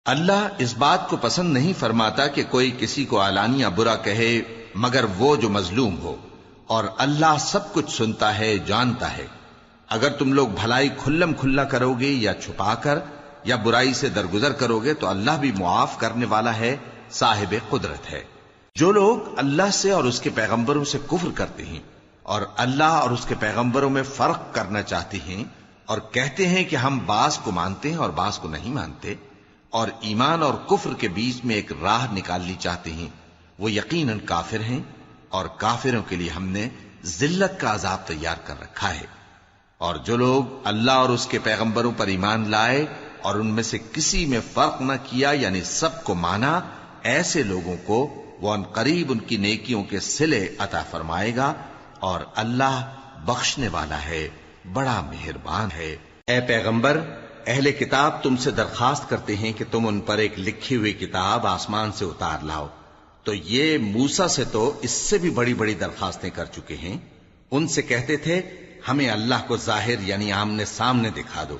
اللہ اس بات کو پسند نہیں فرماتا کہ کوئی کسی کو علانیہ برا کہے مگر وہ جو مظلوم ہو، اور اللہ سب کچھ سنتا ہے، جانتا ہے۔ اگر تم لوگ بھلائی کھلم کھلا کرو گے یا چھپا کر یا برائی سے درگزر کرو گے تو اللہ بھی معاف کرنے والا ہے، صاحب قدرت ہے۔ جو لوگ اللہ سے اور اس کے پیغمبروں سے کفر کرتے ہیں اور اللہ اور اس کے پیغمبروں میں فرق کرنا چاہتے ہیں اور کہتے ہیں کہ ہم بعض کو مانتے ہیں اور بعض کو نہیں مانتے، اور ایمان اور کفر کے بیچ میں ایک راہ نکالنی چاہتے ہیں، وہ یقیناً کافر ہیں، اور کافروں کے لیے ہم نے ذلت کا عذاب تیار کر رکھا ہے۔ اور جو لوگ اللہ اور اس کے پیغمبروں پر ایمان لائے اور ان میں سے کسی میں فرق نہ کیا، یعنی سب کو مانا، ایسے لوگوں کو وہ ان قریب ان کی نیکیوں کے صلے عطا فرمائے گا، اور اللہ بخشنے والا ہے، بڑا مہربان ہے۔ اے پیغمبر، اہل کتاب تم سے درخواست کرتے ہیں کہ تم ان پر ایک لکھی ہوئی کتاب آسمان سے اتار لاؤ، تو یہ موسیٰ سے تو اس سے بھی بڑی بڑی درخواستیں کر چکے ہیں۔ ان سے کہتے تھے ہمیں اللہ کو ظاہر یعنی آمنے سامنے دکھا دو،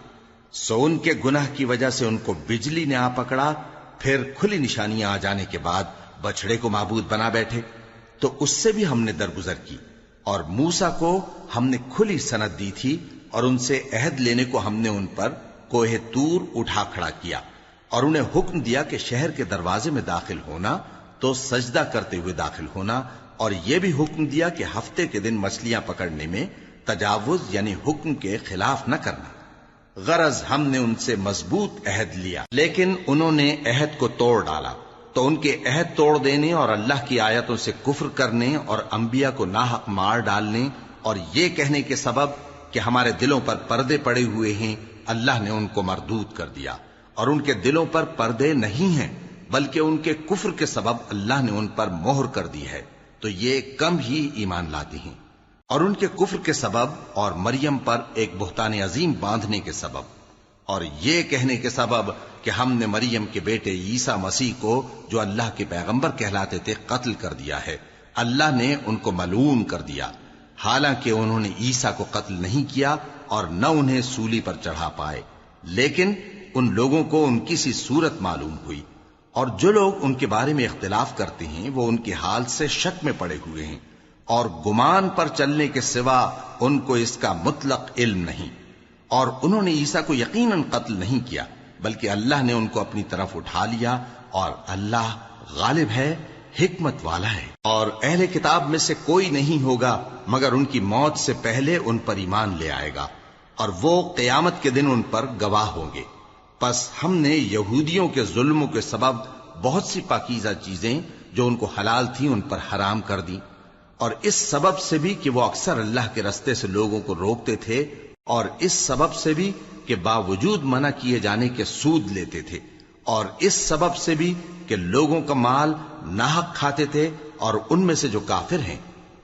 سو ان کے گناہ کی وجہ سے ان کو بجلی نے آ پکڑا، پھر کھلی نشانیاں آ جانے کے بعد بچڑے کو معبود بنا بیٹھے، تو اس سے بھی ہم نے درگزر کی۔ اور موسیٰ کو ہم نے کھلی سند دی تھی، اور ان سے عہد لینے کو ہم نے ان پر کوہ طور اٹھا کھڑا کیا، اور انہیں حکم دیا کہ شہر کے دروازے میں داخل ہونا تو سجدہ کرتے ہوئے داخل ہونا، اور یہ بھی حکم دیا کہ ہفتے کے دن مچھلیاں پکڑنے میں تجاوز یعنی حکم کے خلاف نہ کرنا۔ غرض ہم نے ان سے مضبوط عہد لیا، لیکن انہوں نے عہد کو توڑ ڈالا، تو ان کے عہد توڑ دینے اور اللہ کی آیتوں سے کفر کرنے اور انبیاء کو ناحق مار ڈالنے اور یہ کہنے کے سبب کہ ہمارے دلوں پر پردے پڑے ہوئے ہیں، اللہ نے ان کو مردود کر دیا، اور ان کے دلوں پر پردے نہیں ہیں بلکہ ان کے کفر کے سبب اللہ نے ان پر مہر کر دی ہے، تو یہ کم ہی ایمان لاتے ہیں۔ اور ان کے کفر کے سبب اور مریم پر ایک بہتان عظیم باندھنے کے سبب اور یہ کہنے کے سبب کہ ہم نے مریم کے بیٹے عیسیٰ مسیح کو جو اللہ کے پیغمبر کہلاتے تھے قتل کر دیا ہے، اللہ نے ان کو ملعون کر دیا، حالانکہ انہوں نے عیسیٰ کو قتل نہیں کیا اور نہ انہیں سولی پر چڑھا پائے، لیکن ان لوگوں کو ان کی سی صورت معلوم ہوئی۔ اور جو لوگ ان کے بارے میں اختلاف کرتے ہیں وہ ان کے حال سے شک میں پڑے ہوئے ہیں، اور گمان پر چلنے کے سوا ان کو اس کا مطلق علم نہیں۔ اور انہوں نے عیسیٰ کو یقیناً قتل نہیں کیا بلکہ اللہ نے ان کو اپنی طرف اٹھا لیا، اور اللہ غالب ہے، حکمت والا ہے۔ اور اہل کتاب میں سے کوئی نہیں ہوگا مگر ان کی موت سے پہلے ان پر ایمان لے آئے گا، اور وہ قیامت کے دن ان پر گواہ ہوں گے۔ پس ہم نے یہودیوں کے ظلموں کے سبب بہت سی پاکیزہ چیزیں جو ان کو حلال تھیں ان پر حرام کر دی، اور اس سبب سے بھی کہ وہ اکثر اللہ کے رستے سے لوگوں کو روکتے تھے، اور اس سبب سے بھی کہ باوجود منع کیے جانے کے سود لیتے تھے، اور اس سبب سے بھی کہ لوگوں کا مال ناحق کھاتے تھے، اور ان میں سے جو کافر ہیں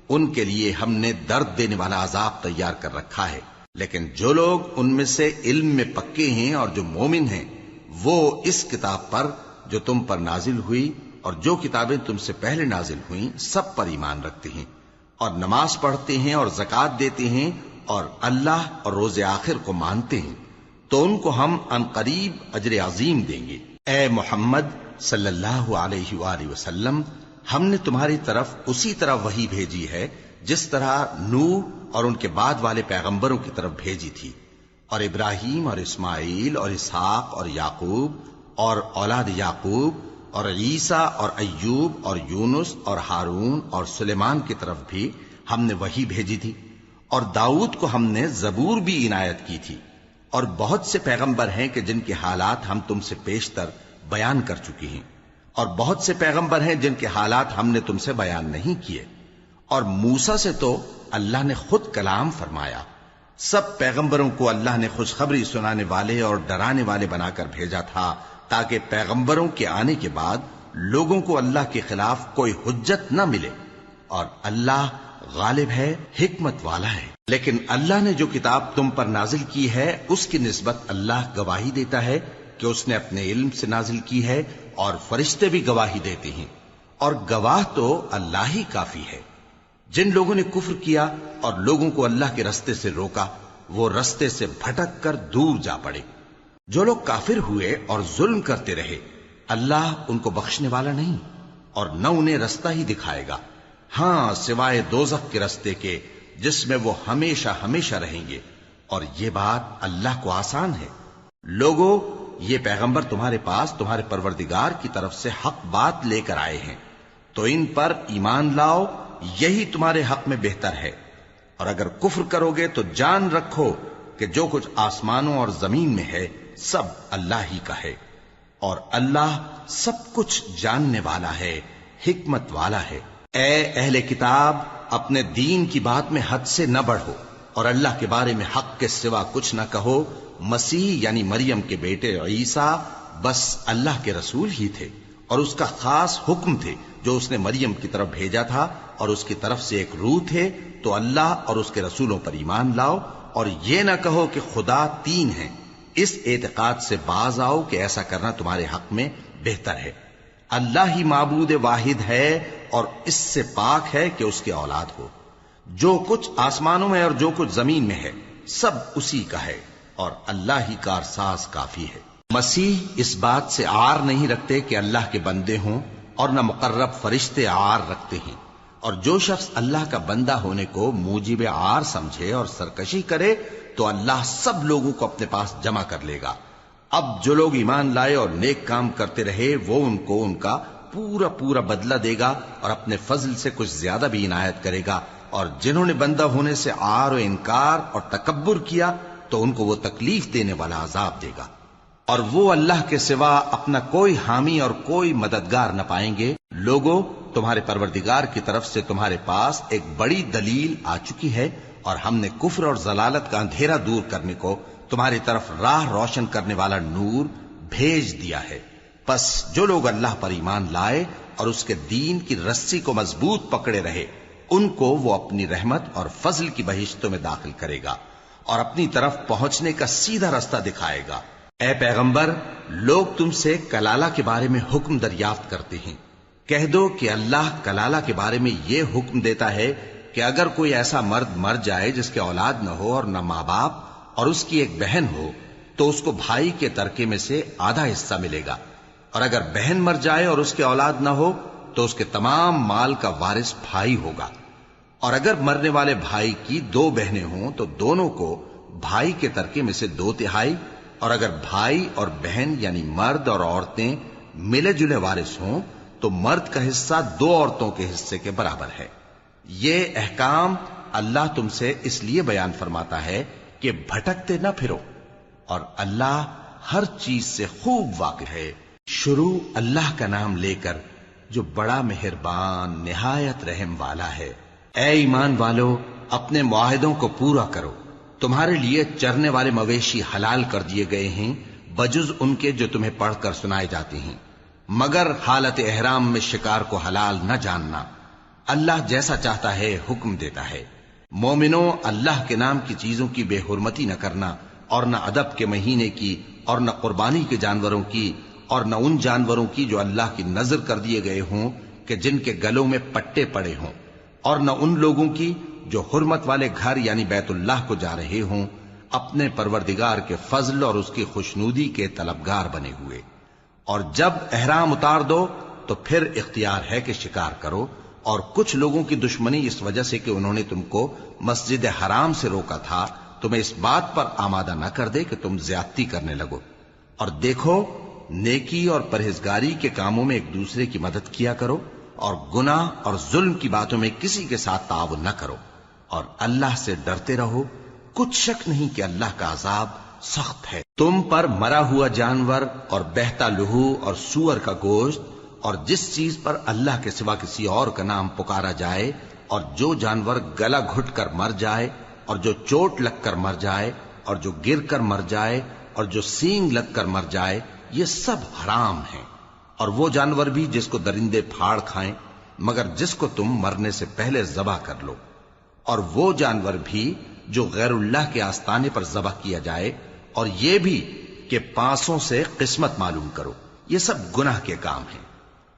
ان کے لیے ہم نے درد دینے والا عذاب تیار کر رکھا ہے۔ لیکن جو لوگ ان میں سے علم میں پکے ہیں اور جو مومن ہیں وہ اس کتاب پر جو تم پر نازل ہوئی اور جو کتابیں تم سے پہلے نازل ہوئیں سب پر ایمان رکھتے ہیں، اور نماز پڑھتے ہیں اور زکوٰۃ دیتے ہیں، اور اللہ اور روز آخر کو مانتے ہیں، تو ان کو ہم عنقریب اجر عظیم دیں گے۔ اے محمد صلی اللہ علیہ وآلہ وسلم، ہم نے تمہاری طرف اسی طرح وحی بھیجی ہے جس طرح نوح اور ان کے بعد والے پیغمبروں کی طرف بھیجی تھی، اور ابراہیم اور اسماعیل اور اسحاق اور یعقوب اور اولاد یعقوب اور عیسیٰ اور ایوب اور یونس اور ہارون اور سلیمان کی طرف بھی ہم نے وحی بھیجی تھی، اور داؤد کو ہم نے زبور بھی عنایت کی تھی، اور بہت سے پیغمبر ہیں کہ جن کے حالات ہم تم سے پیشتر بیان کر چکے ہیں، اور بہت سے پیغمبر ہیں جن کے حالات ہم نے تم سے بیان نہیں کیے، اور موسیٰ سے تو اللہ نے خود کلام فرمایا۔ سب پیغمبروں کو اللہ نے خوشخبری سنانے والے اور ڈرانے والے بنا کر بھیجا تھا تاکہ پیغمبروں کے آنے کے بعد لوگوں کو اللہ کے خلاف کوئی حجت نہ ملے، اور اللہ غالب ہے، حکمت والا ہے۔ لیکن اللہ نے جو کتاب تم پر نازل کی ہے اس کی نسبت اللہ گواہی دیتا ہے کہ اس نے اپنے علم سے نازل کی ہے، اور فرشتے بھی گواہی دیتے ہیں، اور گواہ تو اللہ ہی کافی ہے۔ جن لوگوں نے کفر کیا اور لوگوں کو اللہ کے رستے سے روکا وہ رستے سے بھٹک کر دور جا پڑے۔ جو لوگ کافر ہوئے اور ظلم کرتے رہے اللہ ان کو بخشنے والا نہیں اور نہ انہیں رستہ ہی دکھائے گا، ہاں سوائے دوزخ کے رستے کے جس میں وہ ہمیشہ ہمیشہ رہیں گے، اور یہ بات اللہ کو آسان ہے۔ لوگو، یہ پیغمبر تمہارے پاس تمہارے پروردگار کی طرف سے حق بات لے کر آئے ہیں، تو ان پر ایمان لاؤ، یہی تمہارے حق میں بہتر ہے، اور اگر کفر کرو گے تو جان رکھو کہ جو کچھ آسمانوں اور زمین میں ہے سب اللہ ہی کا ہے، اور اللہ سب کچھ جاننے والا ہے، حکمت والا ہے۔ اے اہل کتاب، اپنے دین کی بات میں حد سے نہ بڑھو، اور اللہ کے بارے میں حق کے سوا کچھ نہ کہو۔ مسیح یعنی مریم کے بیٹے عیسیٰ بس اللہ کے رسول ہی تھے، اور اس کا خاص حکم تھے جو اس نے مریم کی طرف بھیجا تھا، اور اس کی طرف سے ایک روح تھے، تو اللہ اور اس کے رسولوں پر ایمان لاؤ، اور یہ نہ کہو کہ خدا تین ہیں۔ اس اعتقاد سے باز آؤ کہ ایسا کرنا تمہارے حق میں بہتر ہے۔ اللہ ہی معبود واحد ہے، اور اس سے پاک ہے کہ اس کی اولاد ہو۔ جو کچھ آسمانوں میں اور جو کچھ زمین میں ہے سب اسی کا ہے، اور اللہ ہی کارساز کافی ہے۔ مسیح اس بات سے عار نہیں رکھتے کہ اللہ کے بندے ہوں، اور نہ مقرب فرشتے عار رکھتے ہیں، اور جو شخص اللہ کا بندہ ہونے کو موجب عار سمجھے اور سرکشی کرے تو اللہ سب لوگوں کو اپنے پاس جمع کر لے گا۔ اب جو لوگ ایمان لائے اور نیک کام کرتے رہے وہ ان کو ان کا پورا پورا بدلہ دے گا، اور اپنے فضل سے کچھ زیادہ بھی عنایت کرے گا، اور جنہوں نے بندہ ہونے سے عار و انکار اور تکبر کیا تو ان کو وہ تکلیف دینے والا عذاب دے گا، اور وہ اللہ کے سوا اپنا کوئی حامی اور کوئی مددگار نہ پائیں گے۔ لوگو، تمہارے پروردگار کی طرف سے تمہارے پاس ایک بڑی دلیل آ چکی ہے، اور ہم نے کفر اور ضلالت کا اندھیرا دور کرنے کو تمہاری طرف راہ روشن کرنے والا نور بھیج دیا ہے۔ پس جو لوگ اللہ پر ایمان لائے اور اس کے دین کی رسی کو مضبوط پکڑے رہے، ان کو وہ اپنی رحمت اور فضل کی بہشتوں میں داخل کرے گا، اور اپنی طرف پہنچنے کا سیدھا راستہ دکھائے گا۔ اے پیغمبر، لوگ تم سے کلالہ کے بارے میں حکم دریافت کرتے ہیں، کہہ دو کہ اللہ کلالہ کے بارے میں یہ حکم دیتا ہے کہ اگر کوئی ایسا مرد مر جائے جس کے اولاد نہ ہو اور نہ ماں باپ، اور اس کی ایک بہن ہو، تو اس کو بھائی کے ترکے میں سے آدھا حصہ ملے گا، اور اگر بہن مر جائے اور اس کے اولاد نہ ہو تو اس کے تمام مال کا وارث بھائی ہوگا، اور اگر مرنے والے بھائی کی دو بہنیں ہوں تو دونوں کو بھائی کے ترکے میں سے 2/3، اور اگر بھائی اور بہن یعنی مرد اور عورتیں ملے جلے وارث ہوں تو مرد کا حصہ 2 عورتوں کے حصے کے برابر ہے۔ یہ احکام اللہ تم سے اس لیے بیان فرماتا ہے کہ بھٹکتے نہ پھرو، اور اللہ ہر چیز سے خوب واقف ہے۔ شروع اللہ کا نام لے کر جو بڑا مہربان نہایت رحم والا ہے۔ اے ایمان والو، اپنے معاہدوں کو پورا کرو۔ تمہارے لیے چرنے والے مویشی حلال کر دیے گئے ہیں بجز ان کے جو تمہیں پڑھ کر سنائے جاتے ہیں، مگر حالت احرام میں شکار کو حلال نہ جاننا۔ اللہ جیسا چاہتا ہے حکم دیتا ہے۔ مومنوں، اللہ کے نام کی چیزوں کی بے حرمتی نہ کرنا، اور نہ ادب کے مہینے کی، اور نہ قربانی کے جانوروں کی، اور نہ ان جانوروں کی جو اللہ کی نذر کر دیے گئے ہوں کہ جن کے گلوں میں پٹے پڑے ہوں، اور نہ ان لوگوں کی جو حرمت والے گھر یعنی بیت اللہ کو جا رہے ہوں، اپنے پروردگار کے فضل اور اس کی خوشنودی کے طلبگار بنے ہوئے۔ اور جب احرام اتار دو تو پھر اختیار ہے کہ شکار کرو، اور کچھ لوگوں کی دشمنی اس وجہ سے کہ انہوں نے تم کو مسجد حرام سے روکا تھا تمہیں اس بات پر آمادہ نہ کر دے کہ تم زیادتی کرنے لگو۔ اور دیکھو، نیکی اور پرہیزگاری کے کاموں میں ایک دوسرے کی مدد کیا کرو، اور گناہ اور ظلم کی باتوں میں کسی کے ساتھ تعاون نہ کرو، اور اللہ سے ڈرتے رہو۔ کچھ شک نہیں کہ اللہ کا عذاب سخت ہے۔ تم پر مرا ہوا جانور اور بہتا لہو اور سور کا گوشت، اور جس چیز پر اللہ کے سوا کسی اور کا نام پکارا جائے، اور جو جانور گلا گھٹ کر مر جائے، اور جو چوٹ لگ کر مر جائے، اور جو گر کر مر جائے، اور جو سینگ لگ کر مر جائے، یہ سب حرام ہیں۔ اور وہ جانور بھی جس کو درندے پھاڑ کھائیں، مگر جس کو تم مرنے سے پہلے ذبح کر لو، اور وہ جانور بھی جو غیر اللہ کے آستانے پر ذبح کیا جائے، اور یہ بھی کہ پانسوں سے قسمت معلوم کرو، یہ سب گناہ کے کام ہیں۔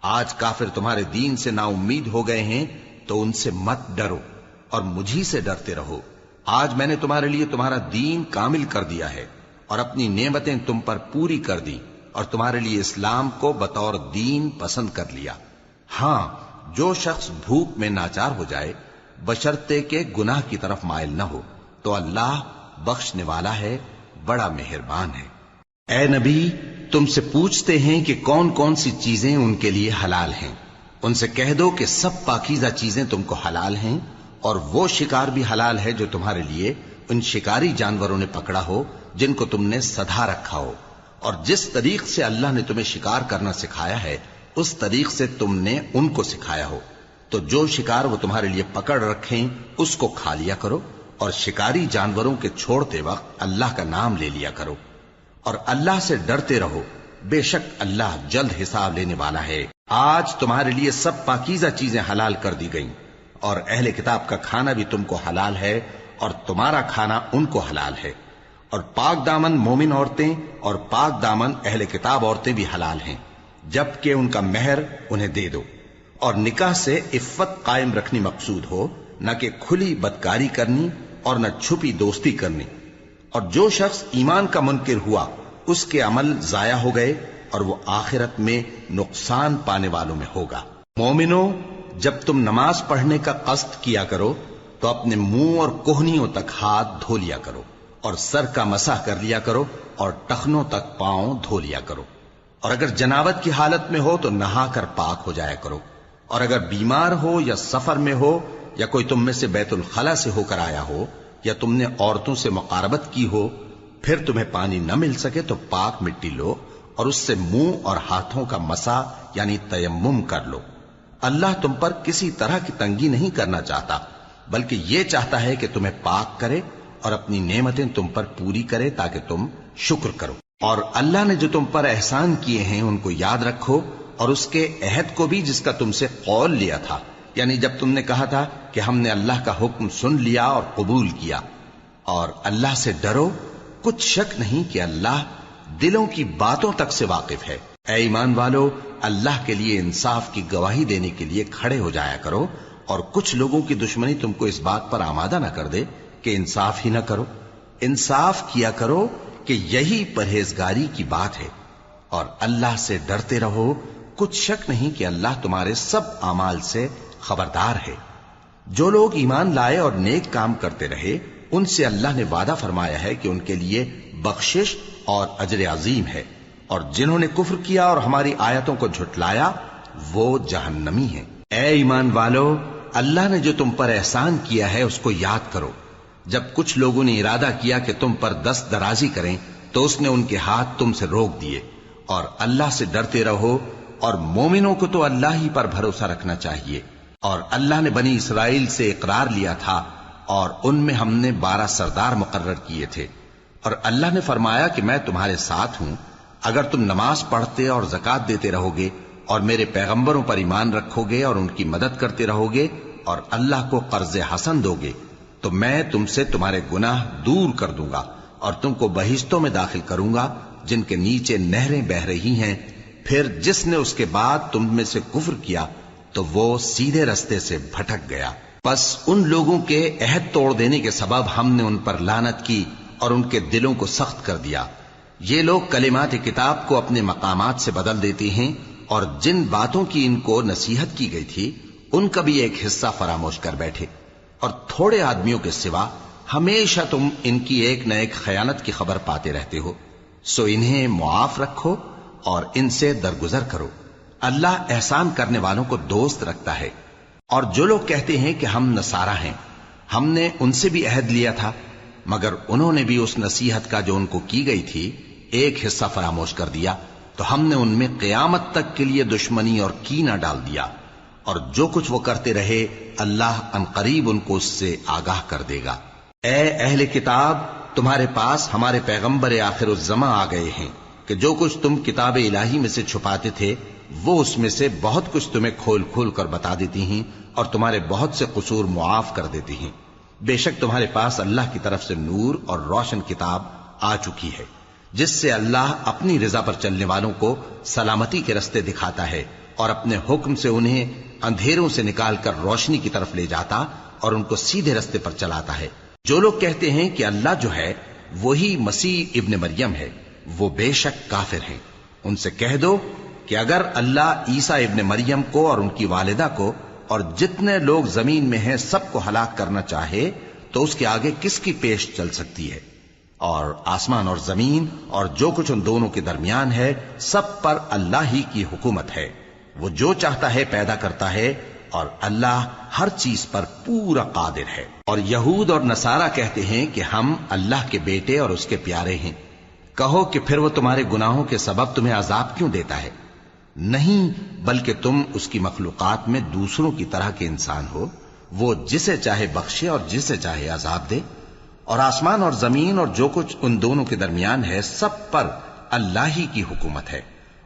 آج کافر تمہارے دین سے نا امید ہو گئے ہیں تو ان سے مت ڈرو، اور مجھی سے ڈرتے رہو۔ آج میں نے تمہارے لیے تمہارا دین کامل کر دیا ہے، اور اپنی نعمتیں تم پر پوری کر دی اور تمہارے لیے اسلام کو بطور دین پسند کر لیا۔ ہاں، جو شخص بھوک میں ناچار ہو جائے بشرطے کہ گناہ کی طرف مائل نہ ہو تو اللہ بخشنے والا ہے، بڑا مہربان ہے۔ اے نبی، تم سے پوچھتے ہیں کہ کون کون سی چیزیں ان کے لیے حلال ہیں۔ ان سے کہہ دو کہ سب پاکیزہ چیزیں تم کو حلال ہیں، اور وہ شکار بھی حلال ہے جو تمہارے لیے ان شکاری جانوروں نے پکڑا ہو جن کو تم نے سدھا رکھا ہو، اور جس طریق سے اللہ نے تمہیں شکار کرنا سکھایا ہے اس طریق سے تم نے ان کو سکھایا ہو۔ تو جو شکار وہ تمہارے لیے پکڑ رکھیں اس کو کھا لیا کرو، اور شکاری جانوروں کے چھوڑتے وقت اللہ کا نام لے لیا کرو، اور اللہ سے ڈرتے رہو، بے شک اللہ جلد حساب لینے والا ہے۔ آج تمہارے لیے سب پاکیزہ چیزیں حلال کر دی گئیں، اور اہل کتاب کا کھانا بھی تم کو حلال ہے اور تمہارا کھانا ان کو حلال ہے، اور پاک دامن مومن عورتیں اور پاک دامن اہل کتاب عورتیں بھی حلال ہیں، جبکہ ان کا مہر انہیں دے دو، اور نکاح سے عفت قائم رکھنی مقصود ہو، نہ کہ کھلی بدکاری کرنی اور نہ چھپی دوستی کرنی۔ اور جو شخص ایمان کا منکر ہوا اس کے عمل ضائع ہو گئے اور وہ آخرت میں نقصان پانے والوں میں ہوگا۔ مومنو، جب تم نماز پڑھنے کا قصد کیا کرو تو اپنے منہ اور کوہنیوں تک ہاتھ دھو لیا کرو، اور سر کا مسح کر لیا کرو، اور ٹخنوں تک پاؤں دھو لیا کرو، اور اگر جنابت کی حالت میں ہو تو نہا کر پاک ہو جایا کرو، اور اگر بیمار ہو یا سفر میں ہو یا کوئی تم میں سے بیت الخلا سے ہو کر آیا ہو یا تم نے عورتوں سے مقاربت کی ہو، پھر تمہیں پانی نہ مل سکے تو پاک مٹی لو اور اس سے منہ اور ہاتھوں کا مسح یعنی تیمم کر لو۔ اللہ تم پر کسی طرح کی تنگی نہیں کرنا چاہتا، بلکہ یہ چاہتا ہے کہ تمہیں پاک کرے اور اپنی نعمتیں تم پر پوری کرے تاکہ تم شکر کرو۔ اور اللہ نے جو تم پر احسان کیے ہیں ان کو یاد رکھو، اور اس کے عہد کو بھی جس کا تم سے قول لیا تھا، یعنی جب تم نے کہا تھا کہ ہم نے اللہ کا حکم سن لیا اور قبول کیا۔ اور اللہ سے ڈرو، کچھ شک نہیں کہ اللہ دلوں کی باتوں تک سے واقف ہے۔ اے ایمان والو، اللہ کے لیے انصاف کی گواہی دینے کے لیے کھڑے ہو جایا کرو، اور کچھ لوگوں کی دشمنی تم کو اس بات پر آمادہ نہ کر دے کہ انصاف ہی نہ کرو۔ انصاف کیا کرو کہ یہی پرہیزگاری کی بات ہے، اور اللہ سے ڈرتے رہو، کچھ شک نہیں کہ اللہ تمہارے سب اعمال سے خبردار ہے۔ جو لوگ ایمان لائے اور نیک کام کرتے رہے ان سے اللہ نے وعدہ فرمایا ہے کہ ان کے لیے بخشش اور اجر عظیم ہے، اور جنہوں نے کفر کیا اور ہماری آیتوں کو جھٹلایا وہ جہنمی ہیں۔ اے ایمان والو، اللہ نے جو تم پر احسان کیا ہے اس کو یاد کرو۔ جب کچھ لوگوں نے ارادہ کیا کہ تم پر دست درازی کریں تو اس نے ان کے ہاتھ تم سے روک دیے، اور اللہ سے ڈرتے رہو، اور مومنوں کو تو اللہ ہی پر بھروسہ رکھنا چاہیے۔ اور اللہ نے بنی اسرائیل سے اقرار لیا تھا اور ان میں ہم نے 12 سردار مقرر کیے تھے، اور اللہ نے فرمایا کہ میں تمہارے ساتھ ہوں اگر تم نماز پڑھتے اور زکوٰۃ دیتے رہو گے اور میرے پیغمبروں پر ایمان رکھو گے اور ان کی مدد کرتے رہو گے اور اللہ کو قرض حسن دو گے تو میں تم سے تمہارے گناہ دور کر دوں گا اور تم کو بہشتوں میں داخل کروں گا جن کے نیچے نہریں بہ رہی ہیں۔ پھر جس نے اس کے بعد تم میں سے کفر کیا تو وہ سیدھے رستے سے بھٹک گیا۔ پس ان لوگوں کے عہد توڑ دینے کے سبب ہم نے ان پر لعنت کی اور ان کے دلوں کو سخت کر دیا۔ یہ لوگ کلمات کتاب کو اپنے مقامات سے بدل دیتے ہیں، اور جن باتوں کی ان کو نصیحت کی گئی تھی ان کا بھی ایک حصہ فراموش کر بیٹھے، اور تھوڑے آدمیوں کے سوا ہمیشہ تم ان کی ایک نہ ایک خیانت کی خبر پاتے رہتے ہو، سو انہیں معاف رکھو اور ان سے درگزر کرو۔ اللہ احسان کرنے والوں کو دوست رکھتا ہے۔ اور جو لوگ کہتے ہیں کہ ہم نصارہ ہیں، ہم نے ان سے بھی عہد لیا تھا، مگر انہوں نے بھی اس نصیحت کا جو ان کو کی گئی تھی ایک حصہ فراموش کر دیا، تو ہم نے ان میں قیامت تک کے لیے دشمنی اور کینہ ڈال دیا، اور جو کچھ وہ کرتے رہے اللہ عنقریب ان کو اس سے آگاہ کر دے گا۔ اے اہل کتاب، تمہارے پاس ہمارے پیغمبر آخر الزماں آ گئے ہیں کہ جو کچھ تم کتاب الہی میں سے چھپاتے تھے وہ اس میں سے بہت کچھ تمہیں کھول کھول کر بتا دیتی ہیں اور تمہارے بہت سے قصور معاف کر دیتی ہیں۔ بے شک تمہارے پاس اللہ کی طرف سے نور اور روشن کتاب آ چکی ہے جس سے اللہ اپنی رضا پر چلنے والوں کو سلامتی کے رستے دکھاتا ہے اور اپنے حکم سے انہیں اندھیروں سے نکال کر روشنی کی طرف لے جاتا اور ان کو سیدھے رستے پر چلاتا ہے۔ جو لوگ کہتے ہیں کہ اللہ جو ہے وہی مسیح ابن مریم ہے، وہ بے شک کافر ہیں۔ ان سے کہہ دو کہ اگر اللہ عیسیٰ ابن مریم کو اور ان کی والدہ کو اور جتنے لوگ زمین میں ہیں سب کو ہلاک کرنا چاہے تو اس کے آگے کس کی پیش چل سکتی ہے؟ اور آسمان اور زمین اور جو کچھ ان دونوں کے درمیان ہے سب پر اللہ ہی کی حکومت ہے۔ وہ جو چاہتا ہے پیدا کرتا ہے، اور اللہ ہر چیز پر پورا قادر ہے۔ اور یہود اور نصارہ کہتے ہیں کہ ہم اللہ کے بیٹے اور اس کے پیارے ہیں۔ کہو کہ پھر وہ تمہارے گناہوں کے سبب تمہیں عذاب کیوں دیتا ہے؟ نہیں، بلکہ تم اس کی مخلوقات میں دوسروں کی طرح کے انسان ہو، وہ جسے چاہے بخشے اور جسے چاہے عذاب دے۔ اور آسمان اور زمین اور جو کچھ ان دونوں کے درمیان ہے سب پر اللہ ہی کی حکومت ہے،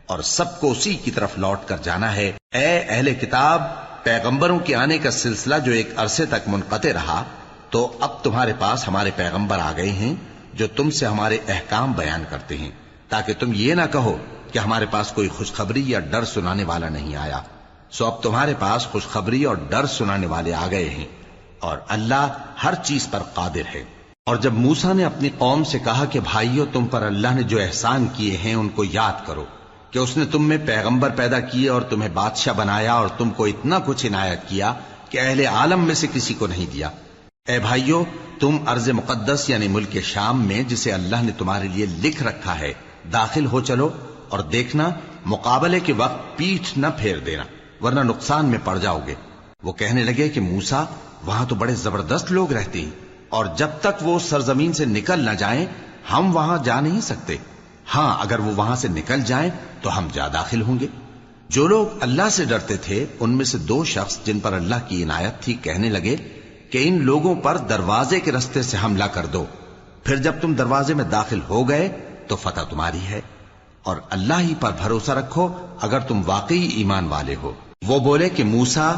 اور سب کو اسی کی طرف لوٹ کر جانا ہے۔ اے اہل کتاب، پیغمبروں کے آنے کا سلسلہ جو ایک عرصے تک منقطع رہا، تو اب تمہارے پاس ہمارے پیغمبر آ گئے ہیں جو تم سے ہمارے احکام بیان کرتے ہیں، تاکہ تم یہ نہ کہو کہ ہمارے پاس کوئی خوشخبری یا ڈر سنانے والا نہیں آیا۔ سو اب تمہارے پاس خوشخبری اور ڈر سنانے والے آ گئے ہیں، اور اللہ ہر چیز پر قادر ہے۔ اور جب موسیٰ نے اپنی قوم سے کہا کہ بھائیو، تم پر اللہ نے جو احسان کیے ہیں ان کو یاد کرو، کہ اس نے تم میں پیغمبر پیدا کیے اور تمہیں بادشاہ بنایا اور تم کو اتنا کچھ عنایت کیا کہ اہل عالم میں سے کسی کو نہیں دیا۔ اے بھائیو، تم ارض مقدس یعنی ملک شام میں، جسے اللہ نے تمہارے لیے لکھ رکھا ہے، داخل ہو چلو، اور دیکھنا مقابلے کے وقت پیٹھ نہ پھیر دینا، ورنہ نقصان میں پڑ جاؤ گے۔ وہ کہنے لگے کہ موسیٰ، وہاں تو بڑے زبردست لوگ رہتے ہیں، اور جب تک وہ سرزمین سے نکل نہ جائیں ہم وہاں جا نہیں سکتے۔ ہاں، اگر وہ وہاں سے نکل جائیں تو ہم جا داخل ہوں گے۔ جو لوگ اللہ سے ڈرتے تھے ان میں سے دو شخص جن پر اللہ کی عنایت تھی کہنے لگے کہ ان لوگوں پر دروازے کے رستے سے حملہ کر دو، پھر جب تم دروازے میں داخل ہو گئے تو فتح تمہاری ہے، اور اللہ ہی پر بھروسہ رکھو اگر تم واقعی ایمان والے ہو۔ وہ بولے کہ موسیٰ،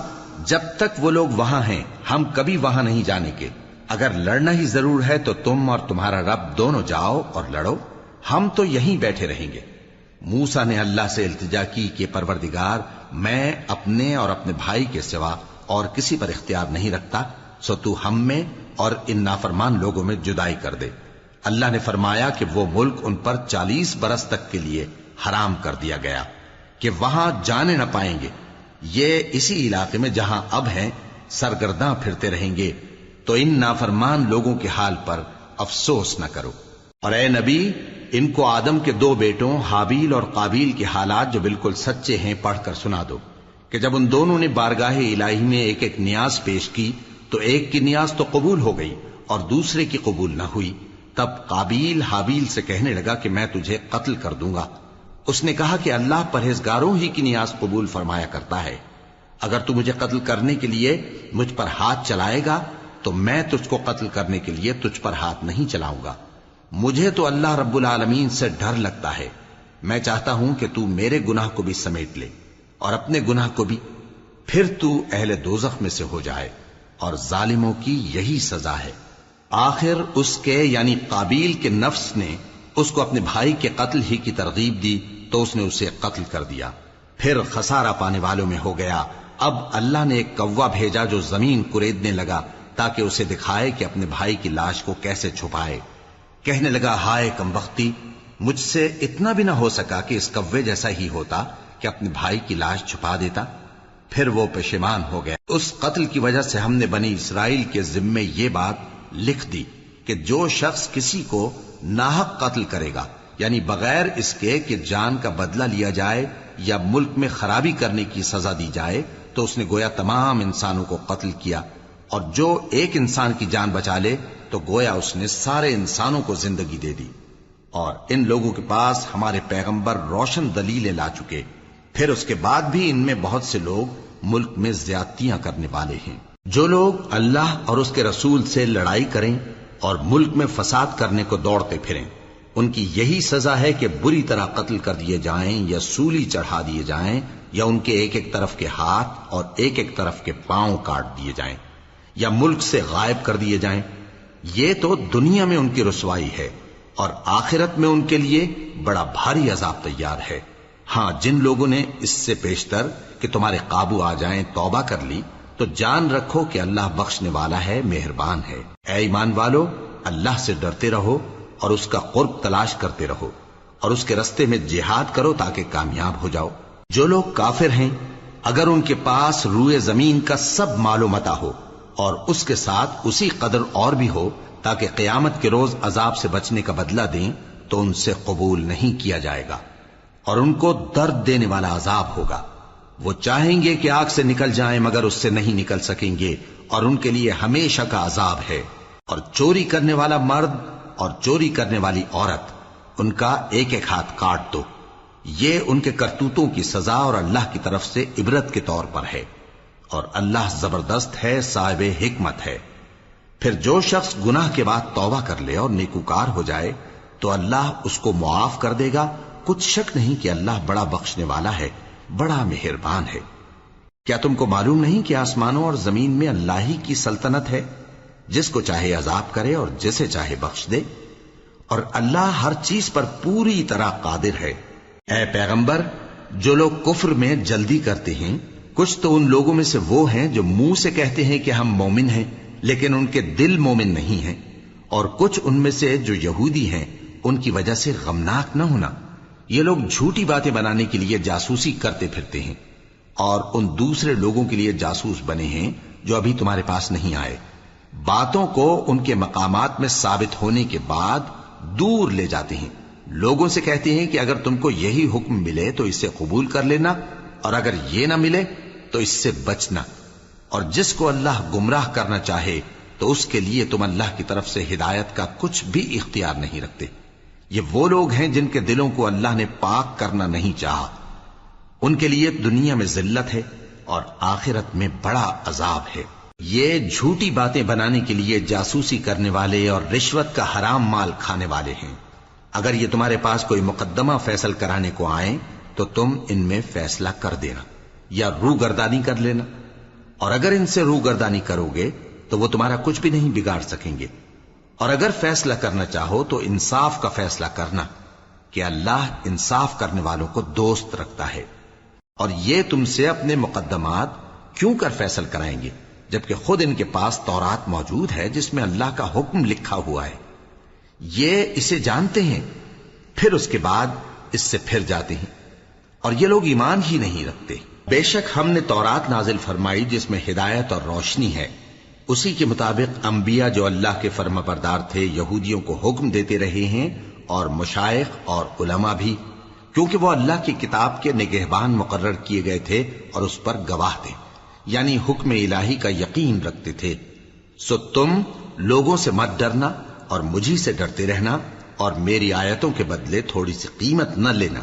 جب تک وہ لوگ وہاں ہیں ہم کبھی وہاں نہیں جانے کے، اگر لڑنا ہی ضرور ہے تو تم اور تمہارا رب دونوں جاؤ اور لڑو، ہم تو یہیں بیٹھے رہیں گے۔ موسیٰ نے اللہ سے التجا کی کہ پروردگار، میں اپنے اور اپنے بھائی کے سوا اور کسی پر اختیار نہیں رکھتا، سو تو ہم میں اور ان نافرمان لوگوں میں جدائی کر دے۔ اللہ نے فرمایا کہ وہ ملک ان پر 40 برس تک کے لیے حرام کر دیا گیا کہ وہاں جانے نہ پائیں گے۔ یہ اسی علاقے میں جہاں اب ہیں سرگرداں پھرتے رہیں گے، تو ان نافرمان لوگوں کے حال پر افسوس نہ کرو۔ اور اے نبی، ان کو آدم کے 2 بیٹوں حابیل اور قابیل کے حالات جو بالکل سچے ہیں پڑھ کر سنا دو، کہ جب ان دونوں نے بارگاہ الہی میں ایک ایک نیاز پیش کی تو ایک کی نیاز تو قبول ہو گئی اور دوسرے کی قبول نہ ہوئی۔ تب قابیل حابیل سے کہنے لگا کہ میں تجھے قتل کر دوں گا۔ اس نے کہا کہ اللہ پرہیزگاروں ہی کی نیاز قبول فرمایا کرتا ہے، اگر تو مجھے قتل کرنے کے لیے مجھ پر ہاتھ چلائے گا تو میں تجھ کو قتل کرنے کے لیے تجھ پر ہاتھ نہیں چلاؤں گا۔ مجھے تو اللہ رب العالمین سے ڈر لگتا ہے، میں چاہتا ہوں کہ تو میرے گناہ کو بھی سمیٹ لے اور اپنے گناہ کو بھی، پھر تو اہل دوزخ میں سے ہو جائے، اور ظالموں کی یہی سزا ہے۔ آخر اس کے یعنی قابیل کے نفس نے اس کو اپنے بھائی کے قتل ہی کی ترغیب دی تو اس نے اسے قتل کر دیا، پھر خسارہ پانے والوں میں ہو گیا۔ اب اللہ نے ایک کوا بھیجا جو زمین کریدنے لگا تاکہ اسے دکھائے کہ اپنے بھائی کی لاش کو کیسے چھپائے۔ کہنے لگا، ہائے کمبختی، مجھ سے اتنا بھی نہ ہو سکا کہ اس کوے جیسا ہی ہوتا کہ اپنے بھائی کی لاش چھپا دیتا۔ پھر وہ پشیمان ہو گیا۔ اس قتل کی وجہ سے ہم نے بنی اسرائیل کے ذمے یہ بات لکھ دی کہ جو شخص کسی کو ناحق قتل کرے گا، یعنی بغیر اس کے کہ جان کا بدلہ لیا جائے یا ملک میں خرابی کرنے کی سزا دی جائے، تو اس نے گویا تمام انسانوں کو قتل کیا، اور جو ایک انسان کی جان بچا لے تو گویا اس نے سارے انسانوں کو زندگی دے دی۔ اور ان لوگوں کے پاس ہمارے پیغمبر روشن دلیلیں لا چکے، پھر اس کے بعد بھی ان میں بہت سے لوگ ملک میں زیادتیاں کرنے والے ہیں۔ جو لوگ اللہ اور اس کے رسول سے لڑائی کریں اور ملک میں فساد کرنے کو دوڑتے پھریں، ان کی یہی سزا ہے کہ بری طرح قتل کر دیے جائیں یا سولی چڑھا دیے جائیں، یا ان کے ایک ایک طرف کے ہاتھ اور ایک ایک طرف کے پاؤں کاٹ دیے جائیں، یا ملک سے غائب کر دیے جائیں۔ یہ تو دنیا میں ان کی رسوائی ہے، اور آخرت میں ان کے لیے بڑا بھاری عذاب تیار ہے۔ ہاں، جن لوگوں نے اس سے پیشتر کہ تمہارے قابو آ جائیں توبہ کر لی تو جان رکھو کہ اللہ بخشنے والا ہے، مہربان ہے۔ اے ایمان والو، اللہ سے ڈرتے رہو اور اس کا قرب تلاش کرتے رہو اور اس کے رستے میں جہاد کرو تاکہ کامیاب ہو جاؤ۔ جو لوگ کافر ہیں اگر ان کے پاس روئے زمین کا سب مال و متاع ہو اور اس کے ساتھ اسی قدر اور بھی ہو تاکہ قیامت کے روز عذاب سے بچنے کا بدلہ دیں تو ان سے قبول نہیں کیا جائے گا اور ان کو درد دینے والا عذاب ہوگا۔ وہ چاہیں گے کہ آگ سے نکل جائیں مگر اس سے نہیں نکل سکیں گے اور ان کے لیے ہمیشہ کا عذاب ہے۔ اور چوری کرنے والا مرد اور چوری کرنے والی عورت ان کا ایک ایک ہاتھ کاٹ دو، یہ ان کے کرتوتوں کی سزا اور اللہ کی طرف سے عبرت کے طور پر ہے، اور اللہ زبردست ہے، صاحب حکمت ہے۔ پھر جو شخص گناہ کے بعد توبہ کر لے اور نیکوکار ہو جائے تو اللہ اس کو معاف کر دے گا، کچھ شک نہیں کہ اللہ بڑا بخشنے والا ہے، بڑا مہربان ہے۔ کیا تم کو معلوم نہیں کہ آسمانوں اور زمین میں اللہ ہی کی سلطنت ہے، جس کو چاہے عذاب کرے اور جسے چاہے بخش دے، اور اللہ ہر چیز پر پوری طرح قادر ہے۔ اے پیغمبر، جو لوگ کفر میں جلدی کرتے ہیں کچھ تو ان لوگوں میں سے وہ ہیں جو منہ سے کہتے ہیں کہ ہم مومن ہیں لیکن ان کے دل مومن نہیں ہیں، اور کچھ ان میں سے جو یہودی ہیں ان کی وجہ سے غمناک نہ ہونا۔ یہ لوگ جھوٹی باتیں بنانے کے لیے جاسوسی کرتے پھرتے ہیں اور ان دوسرے لوگوں کے لیے جاسوس بنے ہیں جو ابھی تمہارے پاس نہیں آئے، باتوں کو ان کے مقامات میں ثابت ہونے کے بعد دور لے جاتے ہیں، لوگوں سے کہتے ہیں کہ اگر تم کو یہی حکم ملے تو اسے قبول کر لینا اور اگر یہ نہ ملے تو اس سے بچنا، اور جس کو اللہ گمراہ کرنا چاہے تو اس کے لیے تم اللہ کی طرف سے ہدایت کا کچھ بھی اختیار نہیں رکھتے۔ یہ وہ لوگ ہیں جن کے دلوں کو اللہ نے پاک کرنا نہیں چاہا، ان کے لیے دنیا میں ذلت ہے اور آخرت میں بڑا عذاب ہے۔ یہ جھوٹی باتیں بنانے کے لیے جاسوسی کرنے والے اور رشوت کا حرام مال کھانے والے ہیں۔ اگر یہ تمہارے پاس کوئی مقدمہ فیصل کرانے کو آئیں تو تم ان میں فیصلہ کر دینا یا روگردانی کر لینا، اور اگر ان سے روگردانی کرو گے تو وہ تمہارا کچھ بھی نہیں بگاڑ سکیں گے، اور اگر فیصلہ کرنا چاہو تو انصاف کا فیصلہ کرنا کہ اللہ انصاف کرنے والوں کو دوست رکھتا ہے۔ اور یہ تم سے اپنے مقدمات کیوں کر فیصل کرائیں گے جبکہ خود ان کے پاس تورات موجود ہے جس میں اللہ کا حکم لکھا ہوا ہے۔ یہ اسے جانتے ہیں پھر اس کے بعد اس سے پھر جاتے ہیں، اور یہ لوگ ایمان ہی نہیں رکھتے۔ بے شک ہم نے تورات نازل فرمائی جس میں ہدایت اور روشنی ہے، اسی کے مطابق انبیاء جو اللہ کے فرما بردار تھے یہودیوں کو حکم دیتے رہے ہیں، اور مشائخ اور علماء بھی، کیونکہ وہ اللہ کی کتاب کے نگہبان مقرر کیے گئے تھے اور اس پر گواہ تھے، یعنی حکم الہی کا یقین رکھتے تھے۔ سو تم لوگوں سے مت ڈرنا اور مجھی سے ڈرتے رہنا، اور میری آیتوں کے بدلے تھوڑی سی قیمت نہ لینا،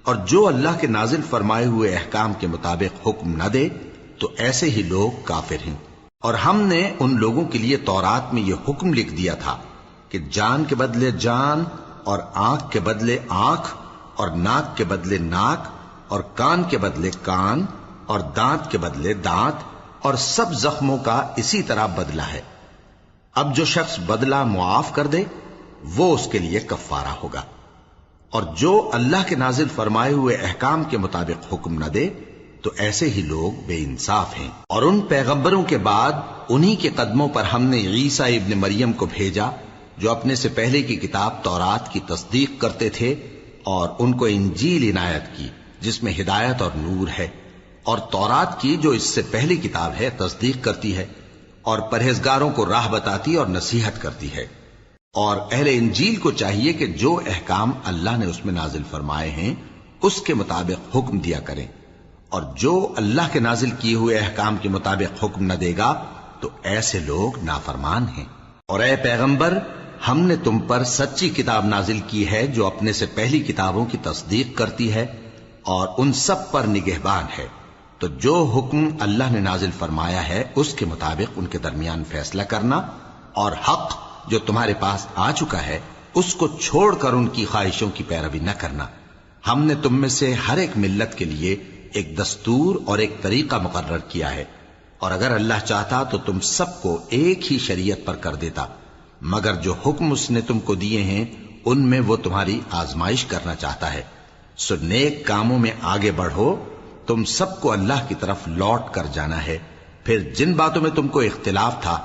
اور جو اللہ کے نازل فرمائے ہوئے احکام کے مطابق حکم نہ دے تو ایسے ہی لوگ کافر ہیں۔ اور ہم نے ان لوگوں کے لیے تورات میں یہ حکم لکھ دیا تھا کہ جان کے بدلے جان، اور آنکھ کے بدلے آنکھ، اور ناک کے بدلے ناک، اور کان کے بدلے کان، اور دانت کے بدلے دانت، اور سب زخموں کا اسی طرح بدلہ ہے۔ اب جو شخص بدلہ معاف کر دے وہ اس کے لیے کفارہ ہوگا، اور جو اللہ کے نازل فرمائے ہوئے احکام کے مطابق حکم نہ دے تو ایسے ہی لوگ بے انصاف ہیں۔ اور ان پیغمبروں کے بعد انہی کے قدموں پر ہم نے عیسیٰ ابن مریم کو بھیجا جو اپنے سے پہلے کی کتاب تورات کی تصدیق کرتے تھے، اور ان کو انجیل عنایت کی جس میں ہدایت اور نور ہے، اور تورات کی جو اس سے پہلی کتاب ہے تصدیق کرتی ہے اور پرہیزگاروں کو راہ بتاتی اور نصیحت کرتی ہے۔ اور اہل انجیل کو چاہیے کہ جو احکام اللہ نے اس میں نازل فرمائے ہیں اس کے مطابق حکم دیا کریں، اور جو اللہ کے نازل کیے ہوئے احکام کے مطابق حکم نہ دے گا تو ایسے لوگ نافرمان ہیں۔ اور اے پیغمبر، ہم نے تم پر سچی کتاب نازل کی ہے جو اپنے سے پہلی کتابوں کی تصدیق کرتی ہے اور ان سب پر نگہبان ہے، تو جو حکم اللہ نے نازل فرمایا ہے اس کے مطابق ان کے درمیان فیصلہ کرنا، اور حق جو تمہارے پاس آ چکا ہے اس کو چھوڑ کر ان کی خواہشوں کی پیروی نہ کرنا۔ ہم نے تم میں سے ہر ایک ملت کے لیے ایک دستور اور ایک طریقہ مقرر کیا ہے، اور اگر اللہ چاہتا تو تم سب کو ایک ہی شریعت پر کر دیتا، مگر جو حکم اس نے تم کو دیے ہیں ان میں وہ تمہاری آزمائش کرنا چاہتا ہے۔ سو نیک کاموں میں آگے بڑھو، تم سب کو اللہ کی طرف لوٹ کر جانا ہے۔ پھر جن باتوں میں تم کو اختلاف تھا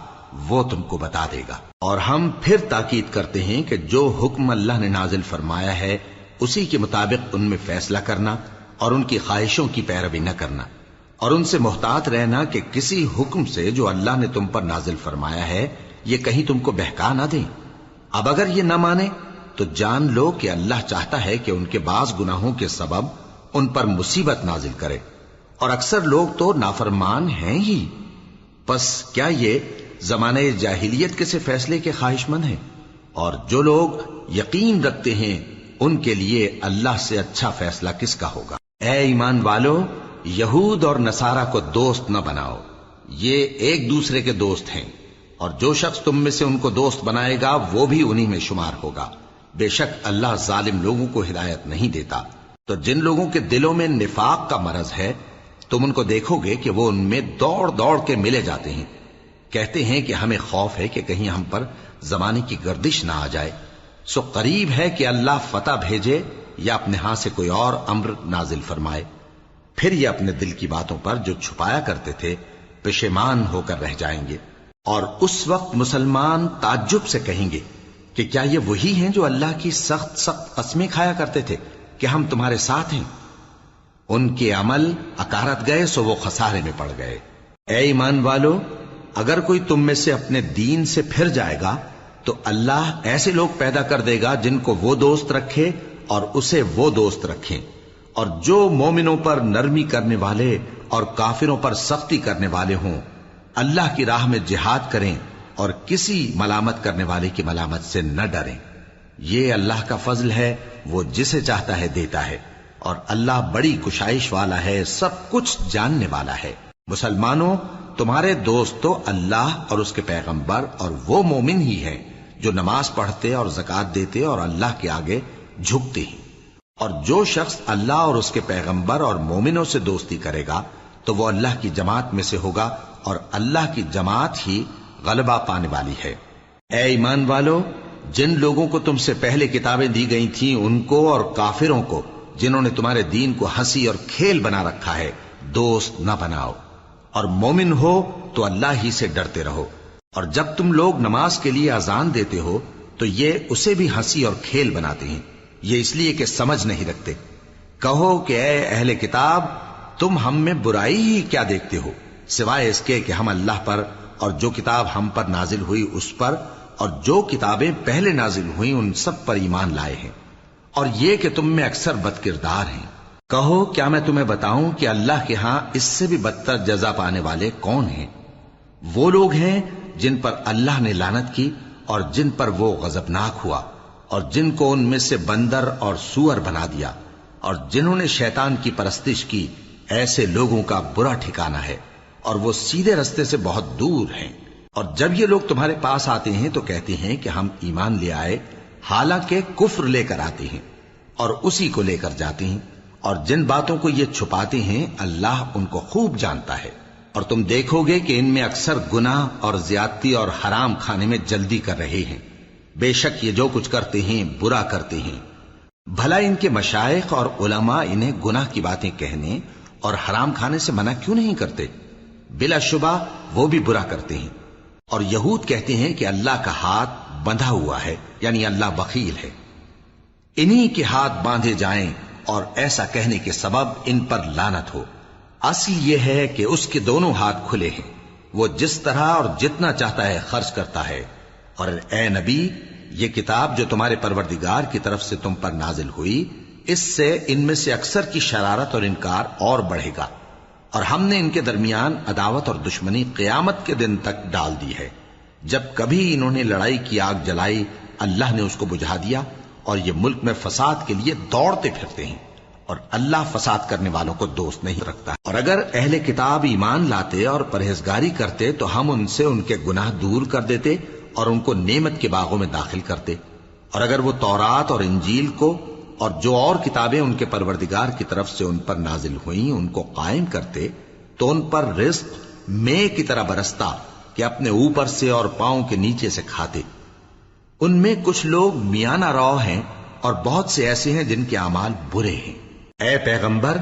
وہ تم کو بتا دے گا۔ اور ہم پھر تاکید کرتے ہیں کہ جو حکم اللہ نے نازل فرمایا ہے اسی کے مطابق ان میں فیصلہ کرنا اور ان کی خواہشوں کی پیروی نہ کرنا، اور ان سے محتاط رہنا کہ کسی حکم سے جو اللہ نے تم پر نازل فرمایا ہے یہ کہیں تم کو بہکا نہ دیں۔ اب اگر یہ نہ مانے تو جان لو کہ اللہ چاہتا ہے کہ ان کے بعض گناہوں کے سبب ان پر مصیبت نازل کرے، اور اکثر لوگ تو نافرمان ہیں ہی۔ پس کیا یہ زمانہ جاہلیت کے سے فیصلے کے خواہش مند ہیں؟ اور جو لوگ یقین رکھتے ہیں ان کے لیے اللہ سے اچھا فیصلہ کس کا ہوگا؟ اے ایمان والو، یہود اور نصارہ کو دوست نہ بناؤ، یہ ایک دوسرے کے دوست ہیں، اور جو شخص تم میں سے ان کو دوست بنائے گا وہ بھی انہی میں شمار ہوگا۔ بے شک اللہ ظالم لوگوں کو ہدایت نہیں دیتا۔ تو جن لوگوں کے دلوں میں نفاق کا مرض ہے تم ان کو دیکھو گے کہ وہ ان میں دوڑ دوڑ کے ملے جاتے ہیں، کہتے ہیں کہ ہمیں خوف ہے کہ کہیں ہم پر زمانے کی گردش نہ آ جائے، سو قریب ہے کہ اللہ فتح بھیجے یا اپنے ہاں سے کوئی اور امر نازل فرمائے، پھر یہ اپنے دل کی باتوں پر جو چھپایا کرتے تھے پشیمان ہو کر رہ جائیں گے۔ اور اس وقت مسلمان تعجب سے کہیں گے کہ کیا یہ وہی ہیں جو اللہ کی سخت سخت قسمیں کھایا کرتے تھے کہ ہم تمہارے ساتھ ہیں؟ ان کے عمل اکارت گئے سو وہ خسارے میں پڑ گئے۔ اے ایمان والو، اگر کوئی تم میں سے اپنے دین سے پھر جائے گا تو اللہ ایسے لوگ پیدا کر دے گا جن کو وہ دوست رکھے اور اسے وہ دوست رکھیں، اور جو مومنوں پر نرمی کرنے والے اور کافروں پر سختی کرنے والے ہوں، اللہ کی راہ میں جہاد کریں اور کسی ملامت کرنے والے کی ملامت سے نہ ڈریں۔ یہ اللہ کا فضل ہے، وہ جسے چاہتا ہے دیتا ہے، اور اللہ بڑی کشائش والا ہے، سب کچھ جاننے والا ہے۔ مسلمانوں، تمہارے دوست تو اللہ اور اس کے پیغمبر اور وہ مومن ہی ہیں جو نماز پڑھتے اور زکوٰۃ دیتے اور اللہ کے آگے جھکتے ہیں۔ اور جو شخص اللہ اور اس کے پیغمبر اور مومنوں سے دوستی کرے گا تو وہ اللہ کی جماعت میں سے ہوگا، اور اللہ کی جماعت ہی غلبہ پانے والی ہے۔ اے ایمان والو، جن لوگوں کو تم سے پہلے کتابیں دی گئی تھیں ان کو اور کافروں کو جنہوں نے تمہارے دین کو ہنسی اور کھیل بنا رکھا ہے دوست نہ بناؤ، اور مومن ہو تو اللہ ہی سے ڈرتے رہو۔ اور جب تم لوگ نماز کے لیے اذان دیتے ہو تو یہ اسے بھی ہنسی اور کھیل بناتے ہیں، یہ اس لیے کہ سمجھ نہیں رکھتے۔ کہو کہ اے اہل کتاب، تم ہم میں برائی ہی کیا دیکھتے ہو، سوائے اس کے کہ ہم اللہ پر اور جو کتاب ہم پر نازل ہوئی اس پر اور جو کتابیں پہلے نازل ہوئیں ان سب پر ایمان لائے ہیں، اور یہ کہ تم میں اکثر بد کردار ہیں۔ کہو کیا میں تمہیں بتاؤں کہ اللہ کے ہاں اس سے بھی بدتر جزا پانے والے کون ہیں؟ وہ لوگ ہیں جن پر اللہ نے لعنت کی اور جن پر وہ غضبناک ہوا، اور جن کو ان میں سے بندر اور سور بنا دیا، اور جنہوں نے شیطان کی پرستش کی، ایسے لوگوں کا برا ٹھکانہ ہے، اور وہ سیدھے رستے سے بہت دور ہیں۔ اور جب یہ لوگ تمہارے پاس آتے ہیں تو کہتے ہیں کہ ہم ایمان لے آئے، حالانکہ کفر لے کر آتے ہیں اور اسی کو لے کر جاتے ہیں، اور جن باتوں کو یہ چھپاتے ہیں اللہ ان کو خوب جانتا ہے۔ اور تم دیکھو گے کہ ان میں اکثر گناہ اور زیادتی اور حرام کھانے میں جلدی کر رہے ہیں، بے شک یہ جو کچھ کرتے ہیں برا کرتے ہیں۔ بھلا ان کے مشائخ اور علماء انہیں گناہ کی باتیں کہنے اور حرام کھانے سے منع کیوں نہیں کرتے؟ بلا شبہ وہ بھی برا کرتے ہیں۔ اور یہود کہتے ہیں کہ اللہ کا ہاتھ بندھا ہوا ہے، یعنی اللہ بخیل ہے، انہی کے ہاتھ باندھے جائیں، اور ایسا کہنے کے سبب ان پر لعنت ہو۔ اصل یہ ہے کہ اس کے دونوں ہاتھ کھلے ہیں، وہ جس طرح اور جتنا چاہتا ہے خرچ کرتا ہے۔ اور اے نبی، یہ کتاب جو تمہارے پروردگار کی طرف سے تم پر نازل ہوئی، اس سے ان میں سے اکثر کی شرارت اور انکار اور بڑھے گا، اور ہم نے ان کے درمیان عداوت اور دشمنی قیامت کے دن تک ڈال دی ہے۔ جب کبھی انہوں نے لڑائی کی آگ جلائی اللہ نے اس کو بجھا دیا، اور یہ ملک میں فساد کے لیے دوڑتے پھرتے ہیں، اور اللہ فساد کرنے والوں کو دوست نہیں رکھتا۔ اور اگر اہل کتاب ایمان لاتے اور پرہیزگاری کرتے تو ہم ان سے ان کے گناہ دور کر دیتے اور ان کو نعمت کے باغوں میں داخل کرتے۔ اور اگر وہ تورات اور انجیل کو اور جو اور کتابیں ان کے پروردگار کی طرف سے ان پر نازل ہوئیں ان کو قائم کرتے تو ان پر رزق مے کی طرح برستا کہ اپنے اوپر سے اور پاؤں کے نیچے سے کھاتے۔ ان میں کچھ لوگ میانہ رو ہیں اور بہت سے ایسے ہیں جن کے اعمال برے ہیں۔ اے پیغمبر،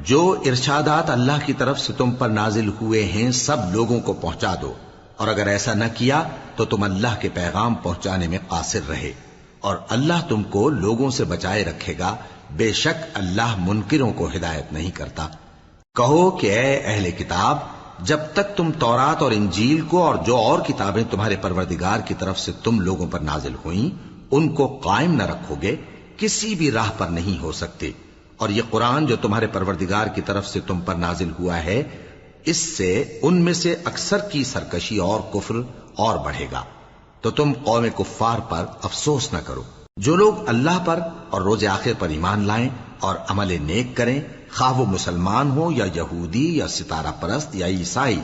جو ارشادات اللہ کی طرف سے تم پر نازل ہوئے ہیں سب لوگوں کو پہنچا دو، اور اگر ایسا نہ کیا تو تم اللہ کے پیغام پہنچانے میں قاصر رہے، اور اللہ تم کو لوگوں سے بچائے رکھے گا، بے شک اللہ منکروں کو ہدایت نہیں کرتا۔ کہو کہ اے اہل کتاب، جب تک تم تورات اور انجیل کو اور جو اور کتابیں تمہارے پروردگار کی طرف سے تم لوگوں پر نازل ہوئیں ان کو قائم نہ رکھو گے، کسی بھی راہ پر نہیں ہو سکتے۔ اور یہ قرآن جو تمہارے پروردگار کی طرف سے تم پر نازل ہوا ہے، اس سے ان میں سے اکثر کی سرکشی اور کفر اور بڑھے گا، تو تم قوم کفار پر افسوس نہ کرو۔ جو لوگ اللہ پر اور روز آخر پر ایمان لائیں اور عمل نیک کریں، خواہ وہ مسلمان ہو یا یہودی یا ستارہ پرست یا عیسائی،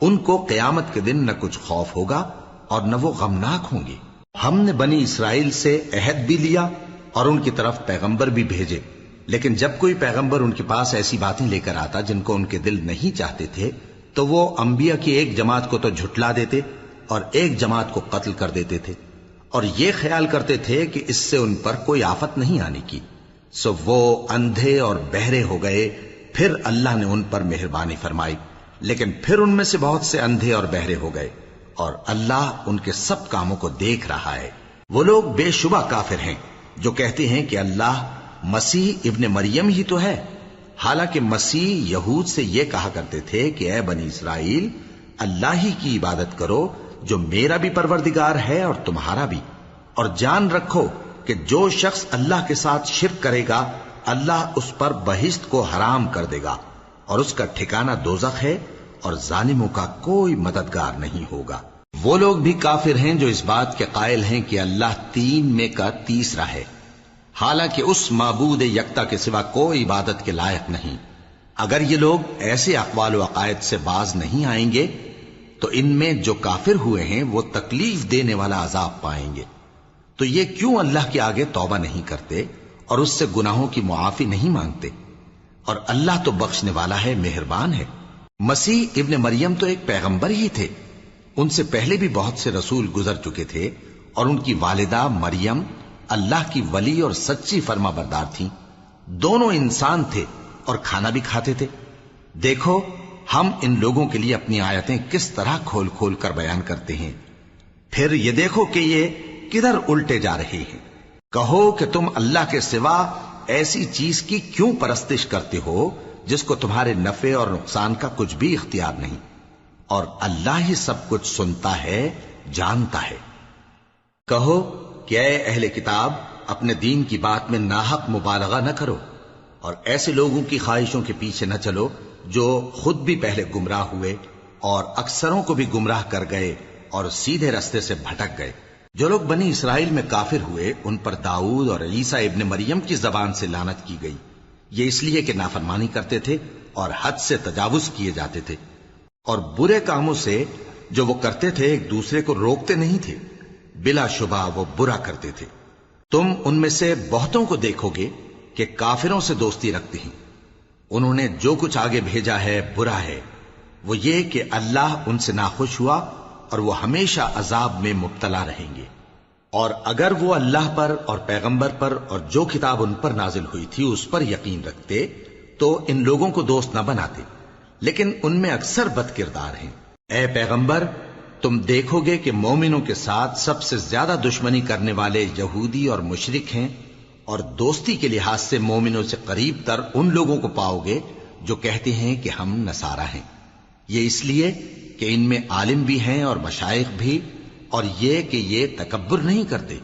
ان کو قیامت کے دن نہ کچھ خوف ہوگا اور نہ وہ غمناک ہوں گے۔ ہم نے بنی اسرائیل سے عہد بھی لیا اور ان کی طرف پیغمبر بھی بھیجے، لیکن جب کوئی پیغمبر ان کے پاس ایسی باتیں لے کر آتا جن کو ان کے دل نہیں چاہتے تھے تو وہ انبیاء کی ایک جماعت کو تو جھٹلا دیتے اور ایک جماعت کو قتل کر دیتے تھے، اور یہ خیال کرتے تھے کہ اس سے ان پر کوئی آفت نہیں آنے کی، سو وہ اندھے اور بہرے ہو گئے۔ پھر اللہ نے ان پر مہربانی فرمائی، لیکن پھر ان میں سے بہت سے اندھے اور بہرے ہو گئے، اور اللہ ان کے سب کاموں کو دیکھ رہا ہے۔ وہ لوگ بے شبہ کافر ہیں جو کہتے ہیں کہ اللہ مسیح ابن مریم ہی تو ہے، حالانکہ مسیح یہود سے یہ کہا کرتے تھے کہ اے بنی اسرائیل، اللہ ہی کی عبادت کرو جو میرا بھی پروردگار ہے اور تمہارا بھی، اور جان رکھو کہ جو شخص اللہ کے ساتھ شرک کرے گا اللہ اس پر بہشت کو حرام کر دے گا، اور اس کا ٹھکانہ دوزخ ہے، اور ظالموں کا کوئی مددگار نہیں ہوگا۔ وہ لوگ بھی کافر ہیں جو اس بات کے قائل ہیں کہ اللہ تین میں کا تیسرا ہے، حالانکہ اس معبود یکتا کے سوا کوئی عبادت کے لائق نہیں۔ اگر یہ لوگ ایسے اقوال و عقائد سے باز نہیں آئیں گے تو ان میں جو کافر ہوئے ہیں وہ تکلیف دینے والا عذاب پائیں گے۔ تو یہ کیوں اللہ کے آگے توبہ نہیں کرتے اور اس سے گناہوں کی معافی نہیں مانگتے؟ اور اللہ تو بخشنے والا ہے، مہربان ہے۔ مسیح ابن مریم تو ایک پیغمبر ہی تھے، ان سے پہلے بھی بہت سے رسول گزر چکے تھے، اور ان کی والدہ مریم اللہ کی ولی اور سچی فرما بردار تھیں، دونوں انسان تھے اور کھانا بھی کھاتے تھے۔ دیکھو ہم ان لوگوں کے لیے اپنی آیتیں کس طرح کھول کھول کر بیان کرتے ہیں، پھر یہ دیکھو کہ یہ کدھر الٹے جا رہے ہیں۔ کہو کہ تم اللہ کے سوا ایسی چیز کی کیوں پرستش کرتے ہو جس کو تمہارے نفع اور نقصان کا کچھ بھی اختیار نہیں، اور اللہ ہی سب کچھ سنتا ہے، جانتا ہے۔ کہو کہ اے اہل کتاب، اپنے دین کی بات میں ناحق مبالغہ نہ کرو، اور ایسے لوگوں کی خواہشوں کے پیچھے نہ چلو جو خود بھی پہلے گمراہ ہوئے اور اکثروں کو بھی گمراہ کر گئے اور سیدھے رستے سے بھٹک گئے۔ جو لوگ بنی اسرائیل میں کافر ہوئے ان پر داؤد اور عیسیٰ ابن مریم کی زبان سے لعنت کی گئی، یہ اس لیے کہ نافرمانی کرتے تھے اور حد سے تجاوز کیے جاتے تھے، اور برے کاموں سے جو وہ کرتے تھے ایک دوسرے کو روکتے نہیں تھے، بلا شبہ وہ برا کرتے تھے۔ تم ان میں سے بہتوں کو دیکھو گے کہ کافروں سے دوستی رکھتے ہیں، انہوں نے جو کچھ آگے بھیجا ہے برا ہے، وہ یہ کہ اللہ ان سے ناخوش ہوا اور وہ ہمیشہ عذاب میں مبتلا رہیں گے۔ اور اگر وہ اللہ پر اور پیغمبر پر اور جو کتاب ان پر نازل ہوئی تھی اس پر یقین رکھتے تو ان لوگوں کو دوست نہ بناتے، لیکن ان میں اکثر بد کردار ہیں۔ اے پیغمبر، تم دیکھو گے کہ مومنوں کے ساتھ سب سے زیادہ دشمنی کرنے والے یہودی اور مشرک ہیں، اور دوستی کے لحاظ سے مومنوں سے قریب تر ان لوگوں کو پاؤ گے جو کہتے ہیں کہ ہم نصارہ ہیں، یہ اس لیے کہ ان میں عالم بھی ہیں اور مشائخ بھی، اور یہ کہ یہ تکبر نہیں کرتے۔